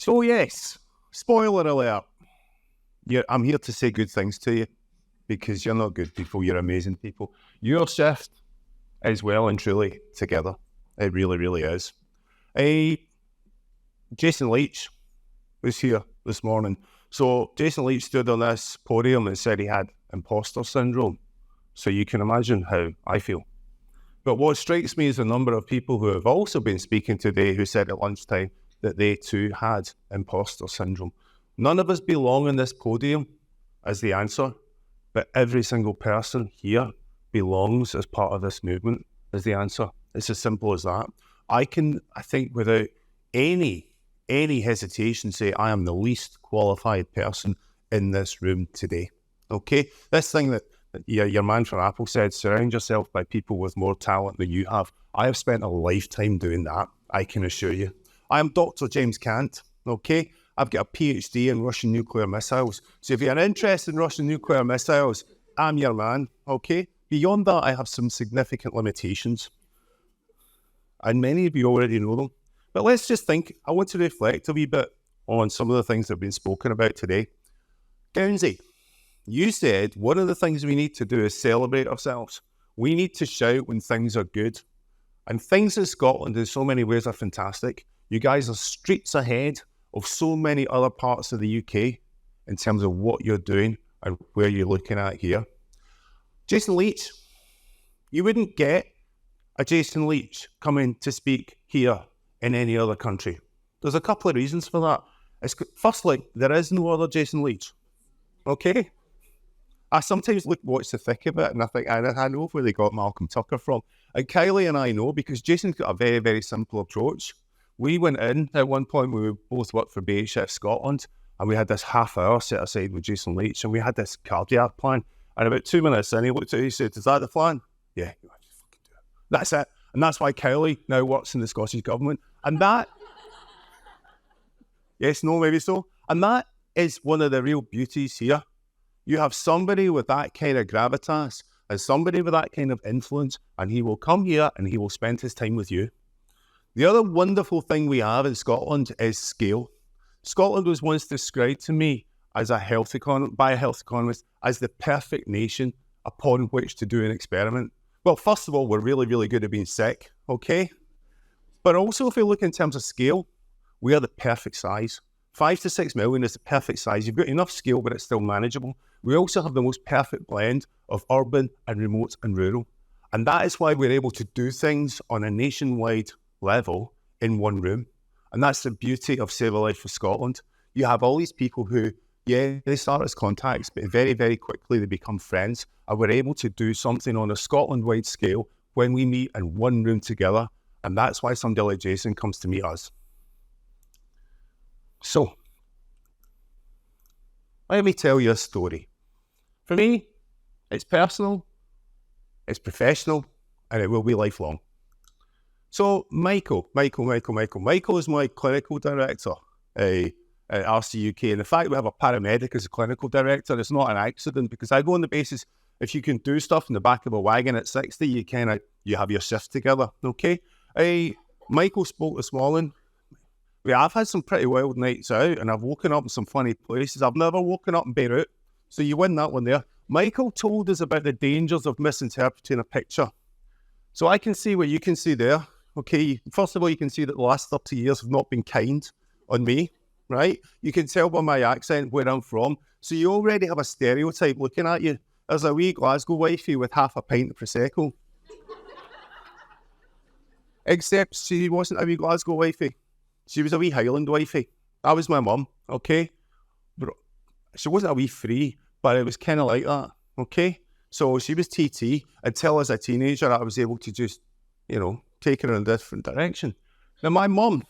So yes, spoiler alert. I'm here to say good things to you because you're not good people, you're amazing people. Your shift is well and truly together. It really, really is. Jason Leach was here this morning. So Jason Leach stood on this podium and said he had imposter syndrome. So you can imagine how I feel. But what strikes me is the number of people who have also been speaking today who said at lunchtime that they too had imposter syndrome. None of us belong on this podium as the answer, but every single person here belongs as part of this movement as the answer. It's as simple as that. I think without any hesitation say I am the least qualified person in this room today. Okay? This thing that your man from Apple said, surround yourself by people with more talent than you have. I have spent a lifetime doing that, I can assure you. I am Dr. James Kant, okay? I've got a PhD in Russian nuclear missiles. So if you're interested in Russian nuclear missiles, I'm your man, okay? Beyond that, I have some significant limitations. And many of you already know them. But let's just think, I want to reflect a wee bit on some of the things that have been spoken about today. Gownsy, you said one of the things we need to do is celebrate ourselves. We need to shout when things are good. And things in Scotland in so many ways are fantastic. You guys are streets ahead of so many other parts of the UK in terms of what you're doing and where you're looking at here. Jason Leach, you wouldn't get a Jason Leach coming to speak here in any other country. There's a couple of reasons for that. Firstly, there is no other Jason Leach. Okay? I sometimes watch the thick of it and I think, I know where they got Malcolm Tucker from. And Kylie and I know because Jason's got a very, very simple approach. We went in at one point when we both worked for BHF Scotland and we had this half hour set aside with Jason Leach and we had this cardiac plan. And about 2 minutes in, he looked at it, he said, is that the plan? Yeah, just fucking do it. That's it. And that's why Kylie now works in the Scottish Government. And that, yes, no, maybe so. And that is one of the real beauties here. You have somebody with that kind of gravitas and somebody with that kind of influence, and he will come here and he will spend his time with you. The other wonderful thing we have in Scotland is scale. Scotland was once described to me as by a health economist as the perfect nation upon which to do an experiment. Well, first of all, we're really, really good at being sick, okay? But also, if we look in terms of scale, we are the perfect size. 5 to 6 million is the perfect size. You've got enough scale, but it's still manageable. We also have the most perfect blend of urban and remote and rural. And that is why we're able to do things on a nationwide level in one room. And that's the beauty of Save a Life for Scotland. You have all these people who, they start as contacts, but very, very quickly they become friends. And we're able to do something on a Scotland-wide scale when we meet in one room together. And that's why somebody like Jason comes to meet us. So, let me tell you a story. For me, it's personal, it's professional, and it will be lifelong. So, Michael is my clinical director at RCUK. And the fact we have a paramedic as a clinical director is not an accident because I go on the basis if you can do stuff in the back of a wagon at 60, you have your shift together, okay? Michael spoke this morning. I've had some pretty wild nights out and I've woken up in some funny places. I've never woken up in Beirut, so you win that one there. Michael told us about the dangers of misinterpreting a picture. So I can see what you can see there. Okay, first of all, you can see that the last 30 years have not been kind on me, right? You can tell by my accent where I'm from. So you already have a stereotype looking at you. There's a wee Glasgow wifey with half a pint of Prosecco. Except she wasn't a wee Glasgow wifey. She was a wee Highland wifey. That was my mum, okay? But she wasn't a wee free, but it was kind of like that, okay? So she was TT until as a teenager I was able to just, take her in a different direction. Now my mum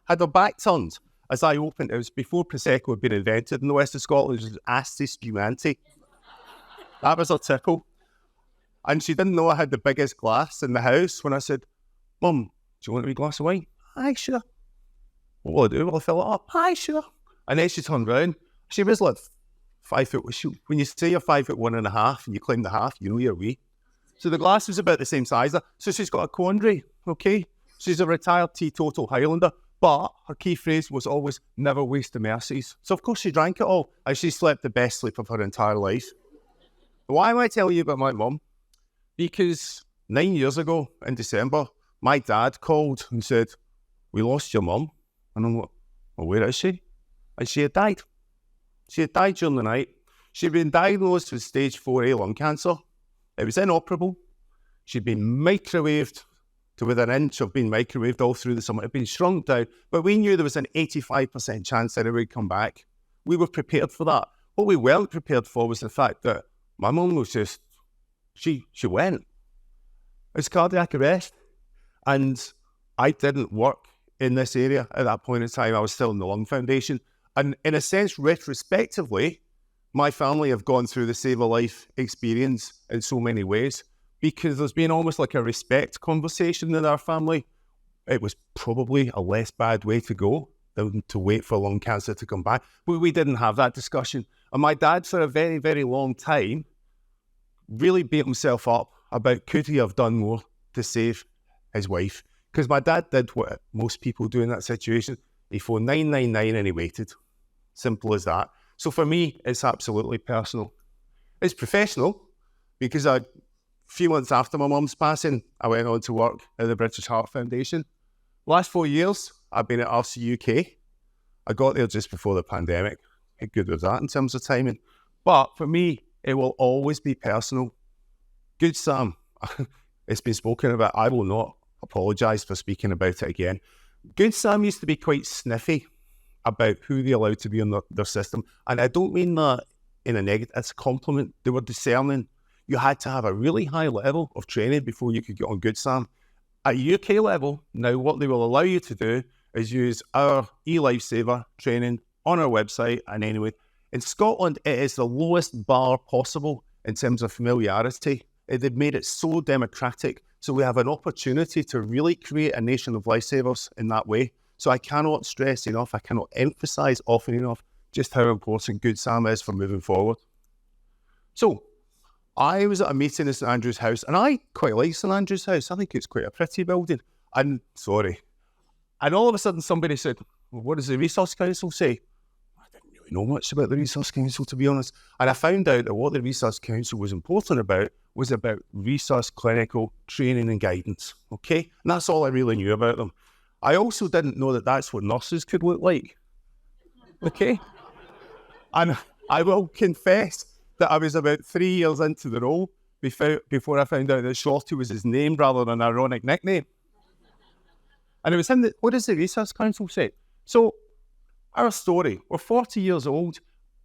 had her back turned as I opened. It was before Prosecco had been invented in the west of Scotland. It was Asti Spumante. That was her tickle. And she didn't know I had the biggest glass in the house when I said, Mum, do you want a wee glass of wine? Aye, sure. What will I do? Will I fill it up? Aye, sure. And then she turned round. She was like 5 foot. When you say you're 5'1.5" and you claim the half, you know you're wee. So the glass was about the same size. So she's got a quandary, okay? She's a retired teetotal Highlander, But her key phrase was always, never waste the mercies. So of course she drank it all, and she slept the best sleep of her entire life. Why am I telling you about my mum? Because 9 years ago in December, my dad called and said, we lost your mum. And I'm like, well, where is she? And she had died. She had died during the night. She'd been diagnosed with stage 4A lung cancer. It was inoperable. She'd been microwaved to within an inch of being microwaved all through the summer. It had been shrunk down, but we knew there was an 85% chance that it would come back. We were prepared for that. What we weren't prepared for was the fact that my mum was just, she went. It was cardiac arrest. And I didn't work in this area at that point in time. I was still in the Lung Foundation. And in a sense, retrospectively, my family have gone through the Save a Life experience in so many ways, because there's been almost like a respect conversation in our family. It was probably a less bad way to go than to wait for lung cancer to come back. But we didn't have that discussion. And my dad, for a very, very long time, really beat himself up about could he have done more to save his wife. Because my dad did what most people do in that situation. He phoned 999 and he waited. Simple as that. So for me, it's absolutely personal. It's professional because a few months after my mum's passing, I went on to work at the British Heart Foundation. Last 4 years, I've been at RC UK. I got there just before the pandemic. How good was that in terms of timing? But for me, it will always be personal. Good Sam, it's been spoken about. I will not apologise for speaking about it again. Good Sam used to be quite sniffy about who they allowed to be on their system. And I don't mean that in a negative, it's a compliment. They were discerning. You had to have a really high level of training before you could get on Good Sam. At UK level, now what they will allow you to do is use our eLifesaver training on our website. And anyway, in Scotland, it is the lowest bar possible in terms of familiarity. They've made it so democratic. So we have an opportunity to really create a nation of lifesavers in that way. So I cannot stress enough, I cannot emphasise often enough just how important Good Sam is for moving forward. So I was at a meeting at St Andrew's House, and I quite like St Andrew's House. I think it's quite a pretty building. And all of a sudden somebody said, well, what does the Resource Council say? I didn't really know much about the Resource Council, to be honest. And I found out that what the Resource Council was important about was about resource clinical training and guidance, okay? And that's all I really knew about them. I also didn't know that that's what nurses could look like, okay? And I will confess that I was about 3 years into the role before I found out that Shorty was his name rather than an ironic nickname. And it was him that, what does the Resource Council say? So, our story, we're 40 years old,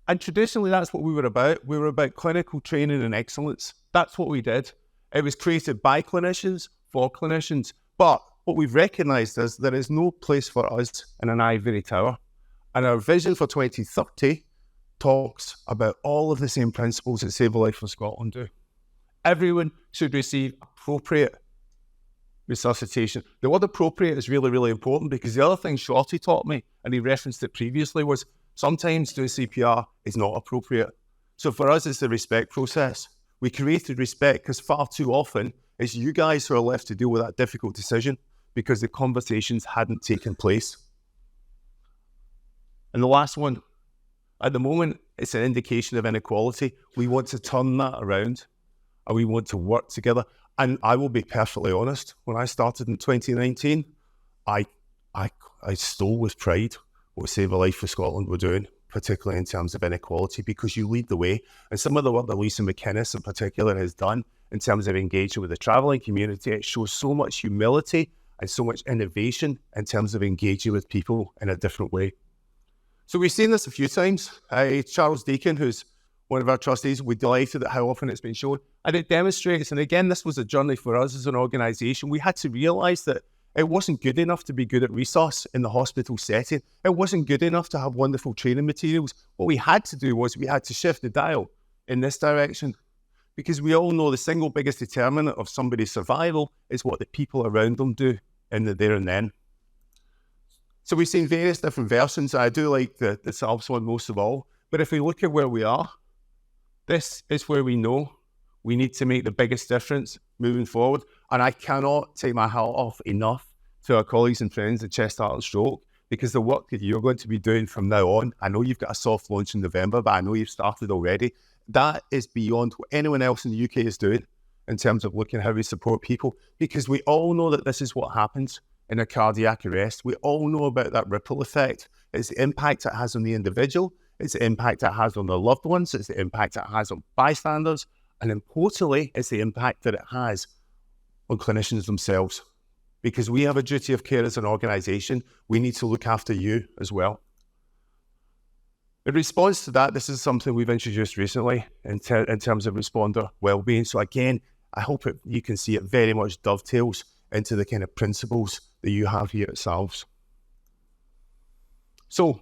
and traditionally that's what we were about. We were about clinical training and excellence. That's what we did. It was created by clinicians, for clinicians. But what we've recognised is there is no place for us in an ivory tower. And our vision for 2030 talks about all of the same principles that Save a Life for Scotland do. Everyone should receive appropriate resuscitation. The word appropriate is really, really important because the other thing Shorty taught me, and he referenced it previously, was sometimes doing CPR is not appropriate. So for us, it's the respect process. We created respect because far too often it's you guys who are left to deal with that difficult decision because the conversations hadn't taken place. And the last one, at the moment, it's an indication of inequality. We want to turn that around and we want to work together. And I will be perfectly honest, when I started in 2019, I stole with pride what Save a Life for Scotland were doing, particularly in terms of inequality, because you lead the way. And some of the work that Lisa McInnes in particular has done in terms of engaging with the travelling community, it shows so much humility and so much innovation in terms of engaging with people in a different way. So we've seen this a few times. Charles Deacon, who's one of our trustees, we're delighted at how often it's been shown. And it demonstrates, and again, this was a journey for us as an organisation. We had to realise that it wasn't good enough to be good at resource in the hospital setting. It wasn't good enough to have wonderful training materials. What we had to do was we had to shift the dial in this direction, because we all know the single biggest determinant of somebody's survival is what the people around them do in the there and then. So we've seen various different versions. I do like the SALBS one most of all. But if we look at where we are, this is where we know we need to make the biggest difference moving forward. And I cannot take my hat off enough to our colleagues and friends at Chest, Heart and Stroke, because the work that you're going to be doing from now on, I know you've got a soft launch in November, but I know you've started already. That is beyond what anyone else in the UK is doing in terms of looking at how we support people, because we all know that this is what happens in a cardiac arrest. We all know about that ripple effect. It's the impact it has on the individual, it's the impact it has on their loved ones, it's the impact it has on bystanders, and importantly, it's the impact that it has on clinicians themselves. Because we have a duty of care as an organisation, we need to look after you as well. In response to that, this is something we've introduced recently in terms of responder wellbeing. So again, I hope you can see it very much dovetails into the kind of principles that you have here at SALVS. So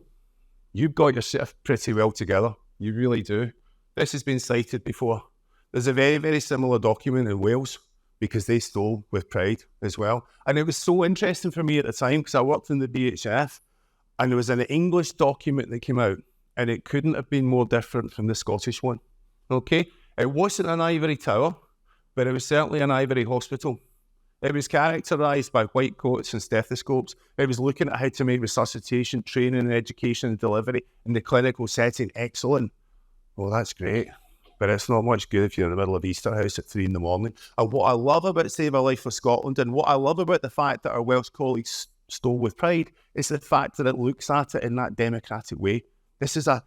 you've got your stuff pretty well together. You really do. This has been cited before. There's a very, very similar document in Wales, because they stole with pride as well. And it was so interesting for me at the time, because I worked in the BHF, and there was an English document that came out, and it couldn't have been more different from the Scottish one. Okay? It wasn't an ivory tower, but it was certainly an ivory hospital. It was characterised by white coats and stethoscopes. It was looking at how to make resuscitation, training and education and delivery in the clinical setting excellent. Well, that's great, but it's not much good if you're in the middle of Easter House at 3 a.m. And what I love about Save a Life for Scotland, and what I love about the fact that our Welsh colleagues stole with pride, is the fact that it looks at it in that democratic way. This is a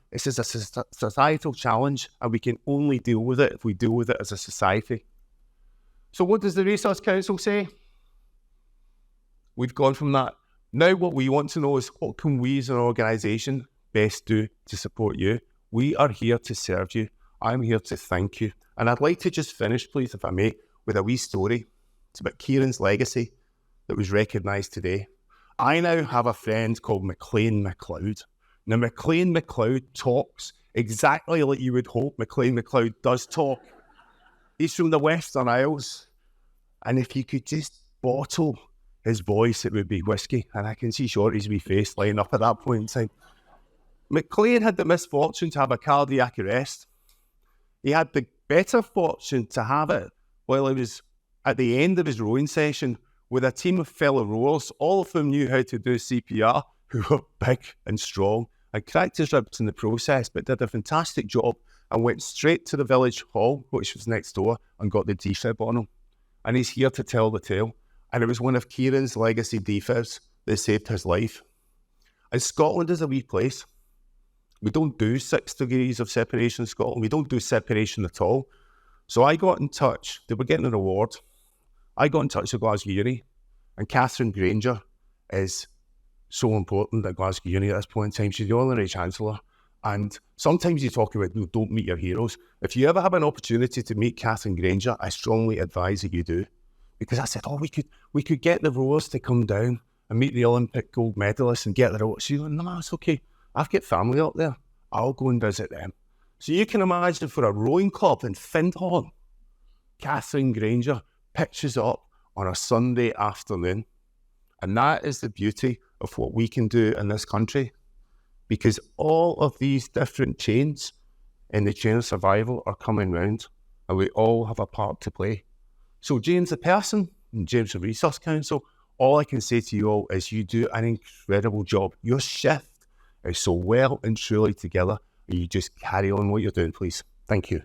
societal challenge, and we can only deal with it if we deal with it as a society. So what does the Resource Council say? We've gone from that. Now what we want to know is, what can we as an organisation best do to support you? We are here to serve you. I'm here to thank you. And I'd like to just finish, please, if I may, with a wee story. It's about Kieran's legacy that was recognised today. I now have a friend called McLean MacLeod. Now, McLean MacLeod talks exactly like you would hope McLean MacLeod does talk. He's from the Western Isles, and if you could just bottle his voice, it would be whiskey. And I can see Shorty's wee face lighting up at that point in time. McLean had the misfortune to have a cardiac arrest. He had the better fortune to have it while he was at the end of his rowing session with a team of fellow rowers, all of whom knew how to do CPR, who were big and strong, and cracked his ribs in the process, but did a fantastic job and went straight to the village hall, which was next door, and got the defib on him. And he's here to tell the tale. And it was one of Kieran's legacy defibs that saved his life. And Scotland is a wee place. We don't do 6 degrees of separation in Scotland. We don't do separation at all. So I got in touch. They were getting an award. I got in touch with Glasgow Uni. And Catherine Granger is so important at Glasgow Uni at this point in time. She's the honorary chancellor. And sometimes you talk about, no, don't meet your heroes. If you ever have an opportunity to meet Catherine Granger, I strongly advise that you do. Because I said, we could get the rowers to come down and meet the Olympic gold medalists and get their awards. She's like, no, it's okay. I've got family up there. I'll go and visit them. So you can imagine, for a rowing club in Findhorn, Catherine Granger pitches up on a Sunday afternoon. And that is the beauty of what we can do in this country. Because all of these different chains in the chain of survival are coming round, and we all have a part to play. So James the person, and James the Resource Council, all I can say to you all is you do an incredible job. Your shift is so well and truly together, and you just carry on what you're doing, please. Thank you.